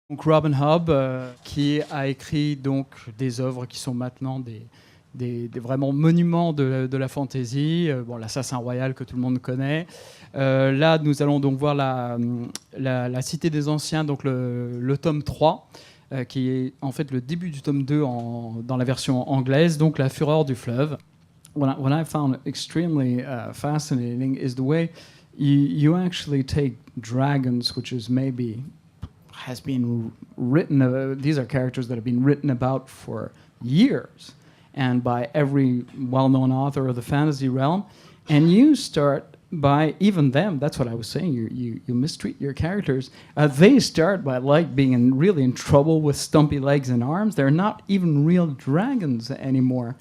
Donc Robin Hobb, qui a écrit donc des œuvres qui sont maintenant des vraiment monuments de la fantasy. Bon, l'Assassin Royal que tout le monde connaît. Là, nous allons donc voir la Cité des Anciens, donc le tome 3, qui est en fait le début du tome 2 dans la version anglaise, donc la Fureur du Fleuve. What I found extremely fascinating is the way you actually take dragons, which is maybe has been written. These are characters that have been written about for years, and by every well-known author of the fantasy realm. And you start by even them. That's what I was saying. You mistreat your characters. They start by being really in trouble with stumpy legs and arms. They're not even real dragons anymore.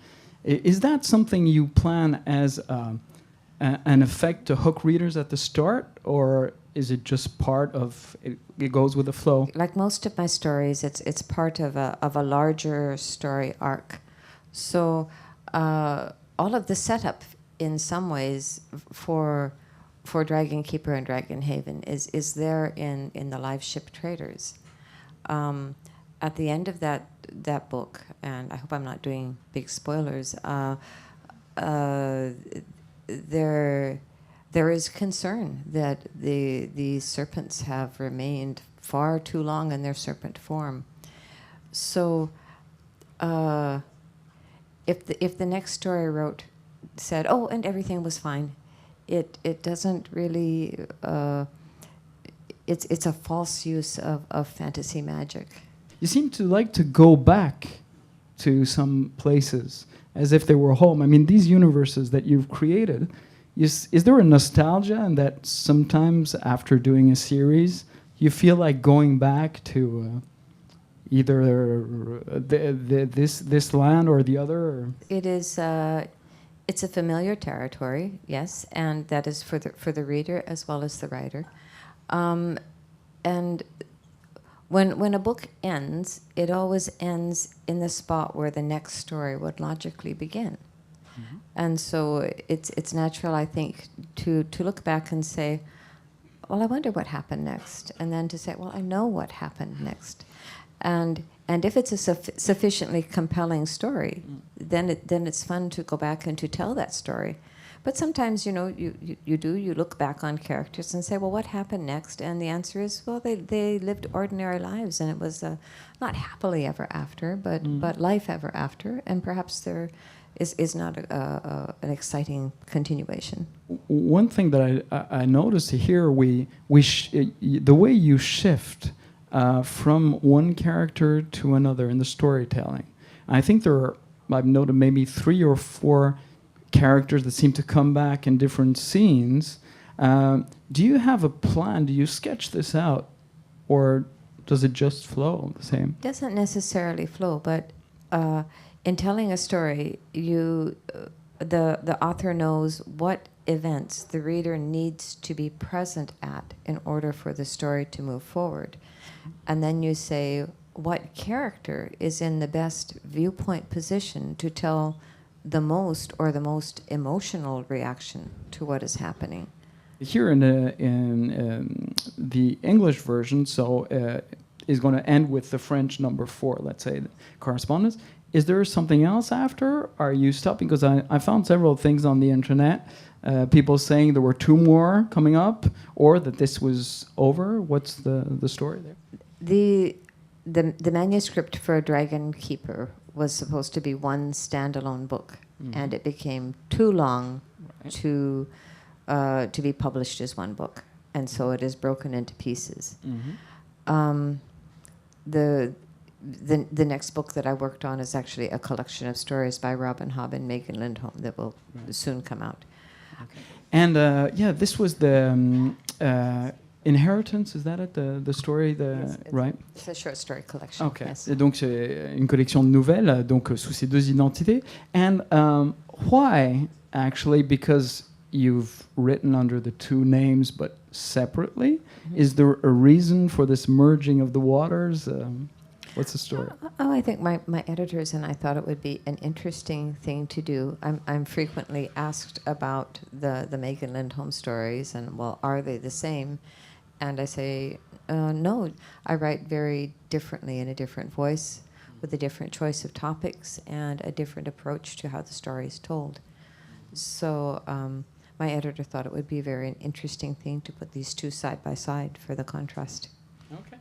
Is that something you plan as an effect to hook readers at the start, or is it just part of it goes with the flow? Like most of my stories, it's part of a larger story arc. So all of the setup, in some ways, for Dragon Keeper and Dragon Haven is there in the Live Ship Traders. At the end of that book, and I hope I'm not doing big spoilers, there is concern that the serpents have remained far too long in their serpent form. So if the next story I wrote said, oh, and everything was fine, it doesn't really, it's a false use of fantasy magic. You seem to like to go back to some places as if they were home. I mean, these universes that you've created, is there a nostalgia in that sometimes after doing a series, you feel like going back to either this land or the other? Or? It is. It's a familiar territory, yes, and that is for the reader as well as the writer. And when a book ends, it always ends in the spot where the next story would logically begin. Mm-hmm. And so it's natural, I think, to look back and say, well, I wonder what happened next, and then to say, well, I know what happened next, and if it's a sufficiently compelling story, then it's fun to go back and to tell that story. But sometimes, you look back on characters and say, well, what happened next? And the answer is, well, they lived ordinary lives, and it was not happily ever after, but life ever after, and perhaps there is not an exciting continuation. One thing that I noticed here, the way you shift from one character to another in the storytelling. I think I've noted maybe 3 or 4 characters that seem to come back in different scenes. Do you have a plan? Do you sketch this out, or does it just flow the same? It doesn't necessarily flow, but in telling a story, the author knows what events the reader needs to be present at in order for the story to move forward. And then you say, what character is in the best viewpoint position to tell the most emotional reaction to what is happening? Here in the English version, is going to end with the French number 4, let's say, the correspondence. Is there something else after? Are you stopping? Because I found several things on the internet. People saying there were 2 more coming up, or that this was over. What's the story there? The manuscript for Dragon Keeper was supposed to be one standalone book, and it became too long to be published as one book, and so it is broken into pieces. The next book that I worked on is actually a collection of stories by Robin Hobb and Lindholm that will soon come out. Okay. And this was the Inheritance, is that it? The story, yes, right? It's a short story collection. Okay. Yes. Et donc c'est une collection de nouvelles, donc sous ces 2 identités. And why actually? Because you've written under the 2 names, but separately. Mm-hmm. Is there a reason for this merging of the waters? What's the story? I think my editors and I thought it would be an interesting thing to do. I'm frequently asked about the Lindholm stories, and well, are they the same? And I say, no, I write very differently in a different voice, with a different choice of topics and a different approach to how the story is told. So my editor thought it would be a very interesting thing to put these two side by side for the contrast. Okay.